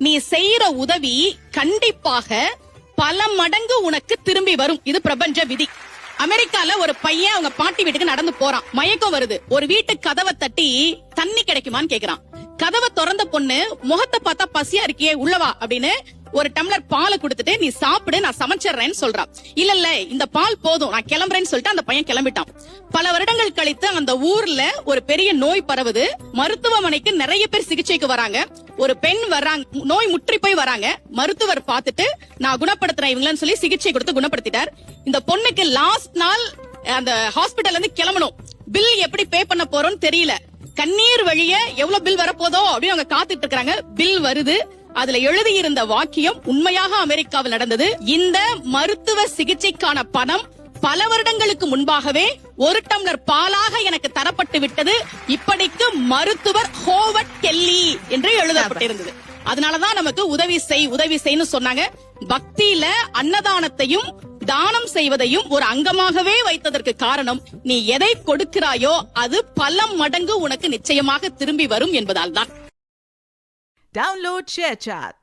நீ செய்யற உதவி கண்டிப்பாக பல மடங்கு உனக்கு திரும்பி வரும். இது பிரபஞ்ச விதி. அமெரிக்கால ஒரு பையன் அவங்க பாட்டி வீட்டுக்கு நடந்து போறான். மயக்கம் வருது. ஒரு வீட்டு கதவை தட்டி தண்ணி கிடைக்குமான்னு கேக்குறான். கதவை திறந்த பொண்ணு முகத்தை பார்த்தா பசியா இருக்கியே உள்ளவா அப்படின்னு ஒரு டம்ளர் பாலை கொடுத்துட்டு நீ சாப்பிடு நான் சமைச்சிடுறேன்னு சொல்றான். இல்ல இந்த பால் போதும் நான் கிளம்புறேன்னு சொல்லிட்டு அந்த பையன் கிளம்பிட்டான். பல வருடங்கள் கழித்து அந்த ஊர்ல ஒரு பெரிய நோய் பரவுது. மருத்துவமனைக்கு நிறைய பேர் சிகிச்சைக்கு வராங்க. ஒரு பெண் வர்றாங்க, நோய் முற்றி போய் வராங்க. மருத்துவர் பார்த்துட்டு நான் குணப்படுத்துறேன் இவங்களன்னு சொல்லி சிகிச்சை கொடுத்து குணப்படுத்திட்டார். இந்த பொண்ணுக்கு லாஸ்ட் நாள் அந்த ஹாஸ்பிட்டல்ல இருந்து கிளம்பணும். பில் எப்படி பே பண்ண போறோம்னு தெரியல. கண்ணீர் வழிய எவ்வளவு பில் வரப்போதோ அப்படின்னு அவங்க காத்துட்டு இருக்காங்க. பில் வருது. அதுல எழுதியிருந்த வாக்கியம் உண்மையாக அமெரிக்காவில் நடந்தது. இந்த மருத்துவ சிகிச்சைக்கான பணம் பல வருடங்களுக்கு முன்பாகவே ஒரு டம்ளர் பாலாக எனக்கு தரப்பட்டு விட்டது. இப்படிக்கு மருத்துவர் ஹோவர்ட் கெல்லி என்று எழுதப்பட்டிருந்தது. அதனாலதான் நமக்கு உதவி செய்ன்னு சொன்னாங்க. பக்தியில அன்னதானத்தையும் தானம் செய்வதையும் ஒரு அங்கமாகவே வைத்ததற்கு காரணம் நீ எதை கொடுக்கிறாயோ அது பல மடங்கு உனக்கு நிச்சயமாக திரும்பி வரும் என்பதால் தான். Download ShareChat.